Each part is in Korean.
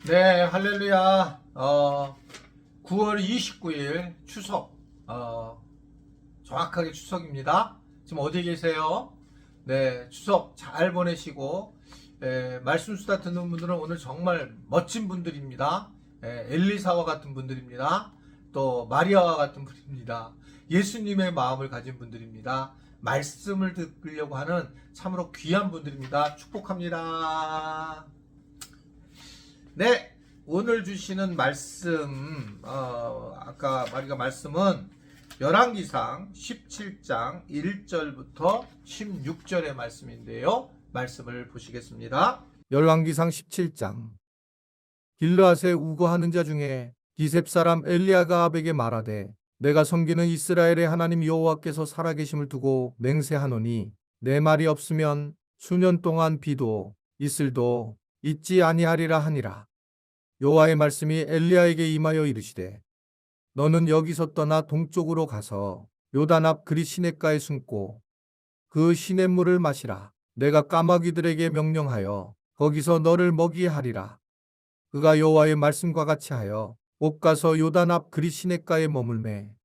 네, 할렐루야. 9월 29일 추석. 정확하게 추석입니다. 지금 어디 계세요? 네, 추석 잘 보내시고, 말씀 수다 듣는 분들은 오늘 정말 멋진 분들입니다. 엘리사와 같은 분들입니다. 또 마리아와 같은 분입니다. 예수님의 마음을 가진 분들입니다. 말씀을 듣으려고 하는 참으로 귀한 분들입니다. 축복합니다. 네, 오늘 주시는 말씀, 아까 마리가 말씀은 열왕기상 17장 1절부터 16절의 말씀인데요. 말씀을 보시겠습니다. 열왕기상 17장. 길르앗에 우거하는 자 중에 기셉 사람 엘리야가 아합에게 말하되 내가 섬기는 이스라엘의 하나님 여호와께서 살아계심을 두고 맹세하노니 내 말이 없으면 수년 동안 비도 이슬도 있지 아니하리라 하니라. 여호와의 말씀이 엘리야에게 임하여 이르시되 너는 여기서 떠나 동쪽으로 가서 요단 앞 그리 시냇가에 숨고 그 시냇물을 마시라. 내가 까마귀들에게 명령하여 거기서 너를 먹이게 하리라. 그가 여호와의 말씀과 같이 하여 곧 가서 요단 앞 그리 시냇가에 머물매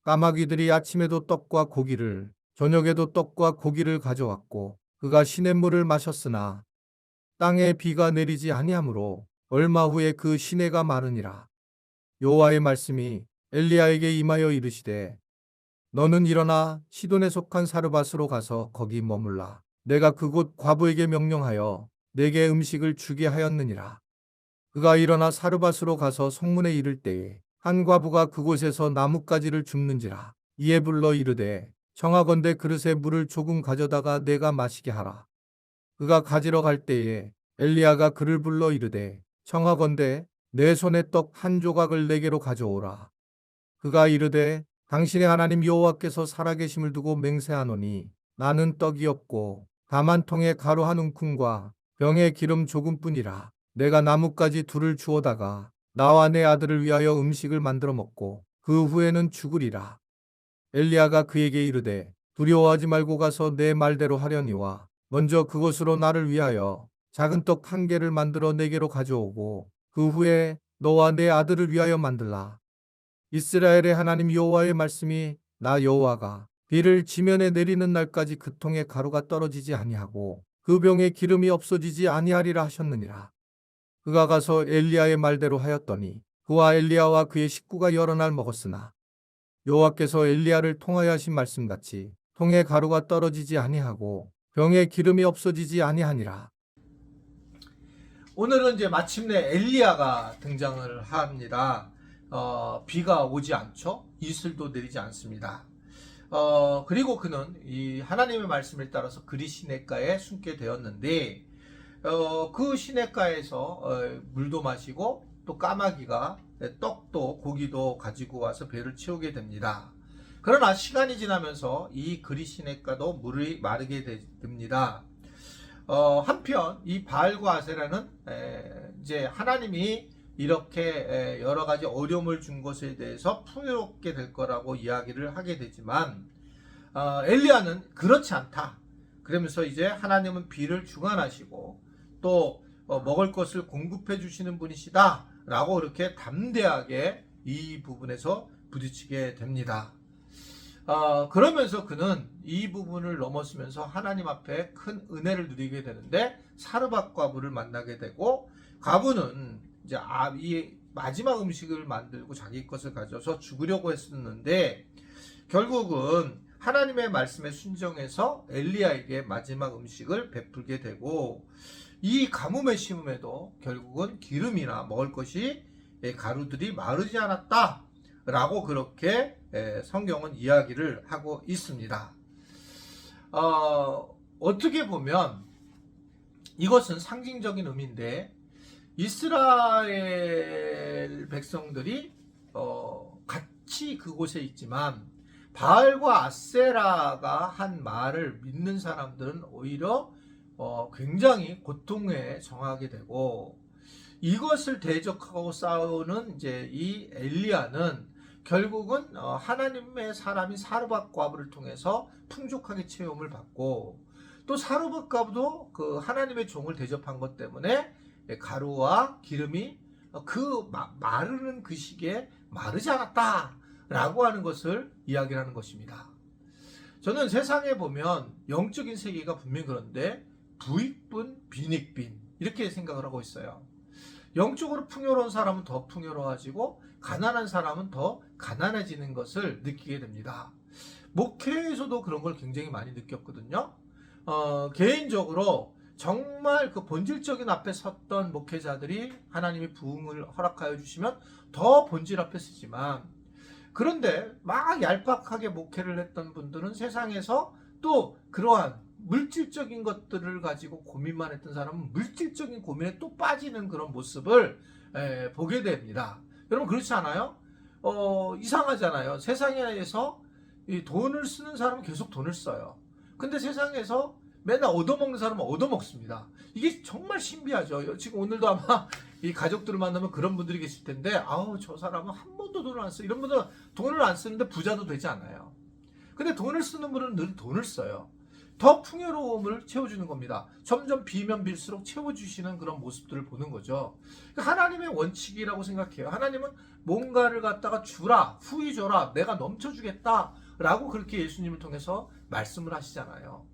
까마귀들이 아침에도 떡과 고기를 저녁에도 떡과 고기를 가져왔고 그가 시냇물을 마셨으나 땅에 비가 내리지 아니하므로 얼마 후에 그 시내가 마르니라. 여호와의 말씀이 엘리야에게 임하여 이르시되 너는 일어나 시돈에 속한 사르밧으로 가서 거기 머물라. 내가 그곳 과부에게 명령하여 내게 음식을 주게 하였느니라. 그가 일어나 사르밧으로 가서 성문에 이를 때에 한 과부가 그곳에서 나뭇가지를 줍는지라. 이에 불러 이르되 청하건대 그릇에 물을 조금 가져다가 내가 마시게 하라. 그가 가지러 갈 때에 엘리야가 그를 불러 이르되 청하건대 내 손에 떡 한 조각을 내게로 가져오라. 그가 이르되 당신의 하나님 여호와께서 살아계심을 두고 맹세하노니 나는 떡이 없고 다만 통에 가루 한 움큼과 병에 기름 조금뿐이라. 내가 나뭇가지 둘을 주워다가 나와 내 아들을 위하여 음식을 만들어 먹고 그 후에는 죽으리라. 엘리야가 그에게 이르되 두려워하지 말고 가서 내 말대로 하려니와 먼저 그것으로 나를 위하여 작은 떡 한 개를 만들어 내게로 가져오고 그 후에 너와 내 아들을 위하여 만들라. 이스라엘의 하나님 여호와의 말씀이 나 여호와가 비를 지면에 내리는 날까지 그 통에 가루가 떨어지지 아니하고 그 병에 기름이 없어지지 아니하리라 하셨느니라. 그가 가서 엘리야의 말대로 하였더니 그와 엘리야와 그의 식구가 여러 날 먹었으나 여호와께서 엘리야를 통하여 하신 말씀같이 통에 가루가 떨어지지 아니하고 병에 기름이 없어지지 아니하니라. 오늘은 이제 마침내 엘리야가 등장을 합니다. 비가 오지 않죠. 이슬도 내리지 않습니다. 그리고 그는 이 하나님의 말씀을 따라서 그리 시냇가에 숨게 되었는데 그 시냇가에서 물도 마시고 또 까마귀가 떡도 고기도 가지고 와서 배를 채우게 됩니다. 그러나 시간이 지나면서 이 그리 시냇가도 물이 마르게 됩니다. 한편 이 바알과 아세라는 이제 하나님이 이렇게 여러 가지 어려움을 준 것에 대해서 풍요롭게 될 거라고 이야기를 하게 되지만 엘리야는 그렇지 않다. 그러면서 이제 하나님은 비를 주관하시고 또 먹을 것을 공급해 주시는 분이시다 라고 그렇게 담대하게 이 부분에서 부딪히게 됩니다. 그러면서 그는 이 부분을 넘어서면서 하나님 앞에 큰 은혜를 누리게 되는데 사르밧 과부를 만나게 되고 과부는 이제 이 마지막 음식을 만들고 자기 것을 가져서 죽으려고 했었는데 결국은 하나님의 말씀에 순종해서 엘리야에게 마지막 음식을 베풀게 되고 이 가뭄에 심음에도 결국은 기름이나 먹을 것이 가루들이 마르지 않았다 라고 그렇게 성경은 이야기를 하고 있습니다. 어떻게 보면 이것은 상징적인 의미인데 이스라엘 백성들이 같이 그곳에 있지만 바알과 아세라가 한 말을 믿는 사람들은 오히려 굉장히 고통에 정하게 되고 이것을 대적하고 싸우는 이제 이 엘리야는 결국은 하나님의 사람이 사르밧 과부를 통해서 풍족하게 체험을 받고 또 사르밧 과부도 그 하나님의 종을 대접한 것 때문에 가루와 기름이 마르는 그 시기에 마르지 않았다라고 하는 것을 이야기하는 것입니다. 저는 세상에 보면 영적인 세계가 분명히 그런데 부익분, 빈익빈 이렇게 생각을 하고 있어요. 영적으로 풍요로운 사람은 더 풍요로워지고 가난한 사람은 더 가난해지는 것을 느끼게 됩니다. 목회에서도 그런 걸 굉장히 많이 느꼈거든요. 개인적으로 정말 그 본질적인 앞에 섰던 목회자들이 하나님이 부흥을 허락하여 주시면 더 본질 앞에 서지만, 그런데 막 얄팍하게 목회를 했던 분들은 세상에서 또 그러한 물질적인 것들을 가지고 고민만 했던 사람은 물질적인 고민에 또 빠지는 그런 모습을 보게 됩니다. 여러분 그렇지 않아요? 이상하잖아요. 세상에서 이 돈을 쓰는 사람은 계속 돈을 써요. 근데 세상에서 맨날 얻어먹는 사람은 얻어먹습니다. 이게 정말 신비하죠. 지금 오늘도 아마 이 가족들을 만나면 그런 분들이 계실 텐데, 아우 저 사람은 한 번도 돈을 안 써. 이런 분들은 돈을 안 쓰는데 부자도 되지 않아요. 근데 돈을 쓰는 분은 늘 돈을 써요. 더 풍요로움을 채워주는 겁니다. 점점 비면 빌수록 채워주시는 그런 모습들을 보는 거죠. 하나님의 원칙이라고 생각해요. 하나님은 뭔가를 갖다가 주라, 후히 줘라, 내가 넘쳐주겠다 라고 그렇게 예수님을 통해서 말씀을 하시잖아요.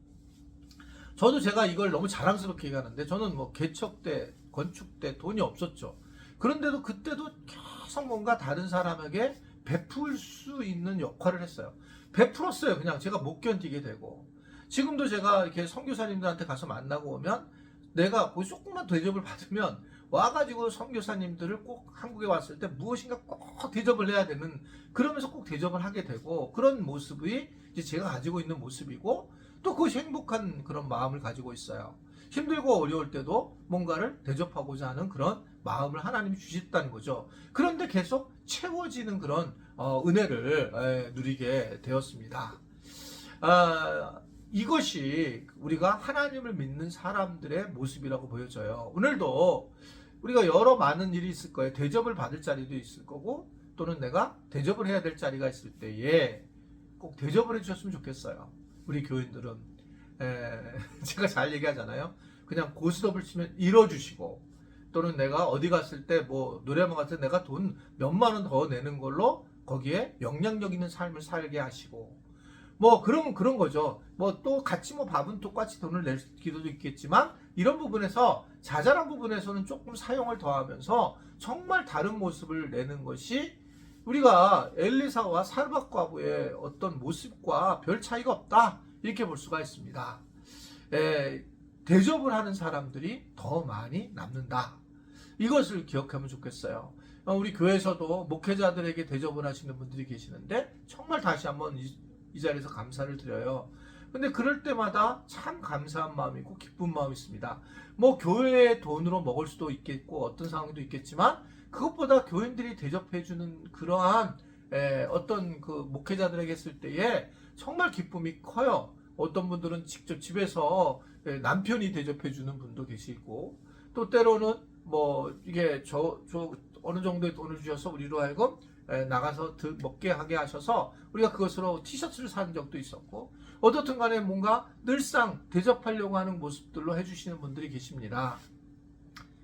저도 제가 이걸 너무 자랑스럽게 얘기하는데, 저는 뭐 개척 때, 건축 때 돈이 없었죠. 그런데도 그때도 계속 뭔가 다른 사람에게 베풀 수 있는 역할을 했어요. 베풀었어요. 그냥 제가 못 견디게 되고. 지금도 제가 이렇게 선교사님들한테 가서 만나고 오면, 내가 조금만 대접을 받으면 와가지고 선교사님들을 꼭 한국에 왔을 때 무엇인가 꼭 대접을 해야 되는, 그러면서 꼭 대접을 하게 되고, 그런 모습이 이제 제가 가지고 있는 모습이고, 또 그것이 행복한 그런 마음을 가지고 있어요. 힘들고 어려울 때도 뭔가를 대접하고자 하는 그런 마음을 하나님이 주셨다는 거죠. 그런데 계속 채워지는 그런 은혜를 누리게 되었습니다. 이것이 우리가 하나님을 믿는 사람들의 모습이라고 보여져요. 오늘도 우리가 여러 많은 일이 있을 거예요. 대접을 받을 자리도 있을 거고, 또는 내가 대접을 해야 될 자리가 있을 때에 꼭 대접을 해주셨으면 좋겠어요. 우리 교인들은 제가 잘 얘기하잖아요. 그냥 고스톱을 치면 잃어주시고, 또는 내가 어디 갔을 때 뭐 노래방 갔을 때 내가 돈 몇만 원 더 내는 걸로 거기에 영향력 있는 삶을 살게 하시고, 뭐 그런 거죠. 뭐 또 같이 뭐 밥은 똑같이 돈을 낼 기도도 있겠지만, 이런 부분에서 자잘한 부분에서는 조금 사용을 더하면서 정말 다른 모습을 내는 것이 우리가 엘리사와 사르밧 과부의 어떤 모습과 별 차이가 없다, 이렇게 볼 수가 있습니다. 대접을 하는 사람들이 더 많이 남는다. 이것을 기억하면 좋겠어요. 우리 교회에서도 목회자들에게 대접을 하시는 분들이 계시는데 정말 다시 한번 이 자리에서 감사를 드려요. 근데 그럴 때마다 참 감사한 마음이 있고 기쁜 마음이 있습니다. 뭐 교회의 돈으로 먹을 수도 있겠고 어떤 상황도 있겠지만, 그것보다 교인들이 대접해주는 그러한 어떤 그 목회자들에게 했을 때에 정말 기쁨이 커요. 어떤 분들은 직접 집에서 남편이 대접해주는 분도 계시고, 또 때로는 뭐 이게 저 어느 정도의 돈을 주셔서 우리로 하여금 나가서 먹게 하게 하셔서 우리가 그것으로 티셔츠를 산 적도 있었고, 어떻든 간에 뭔가 늘상 대접하려고 하는 모습들로 해주시는 분들이 계십니다.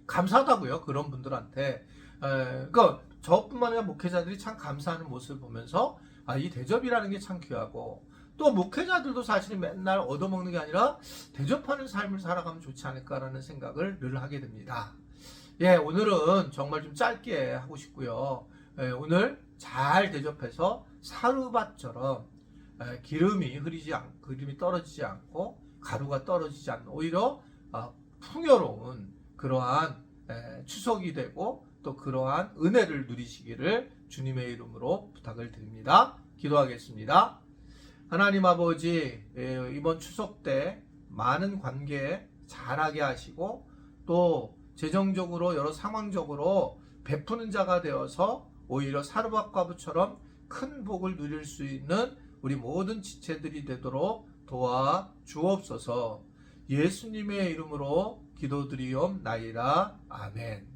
감사하다고요, 그런 분들한테. 그러니까 저뿐만 아니라 목회자들이 참 감사하는 모습을 보면서 이 대접이라는 게 참 귀하고, 또 목회자들도 사실 맨날 얻어먹는 게 아니라 대접하는 삶을 살아가면 좋지 않을까라는 생각을 늘 하게 됩니다. 오늘은 정말 좀 짧게 하고 싶고요. 오늘 잘 대접해서 사르밧처럼 기름이 기름이 떨어지지 않고 가루가 떨어지지 않는, 오히려 풍요로운 그러한 추석이 되고, 또 그러한 은혜를 누리시기를 주님의 이름으로 부탁을 드립니다. 기도하겠습니다. 하나님 아버지, 이번 추석 때 많은 관계 잘하게 하시고, 또 재정적으로 여러 상황적으로 베푸는 자가 되어서 오히려 사르밧 과부처럼 큰 복을 누릴 수 있는 우리 모든 지체들이 되도록 도와 주옵소서. 예수님의 이름으로 기도드리옵나이다. 아멘.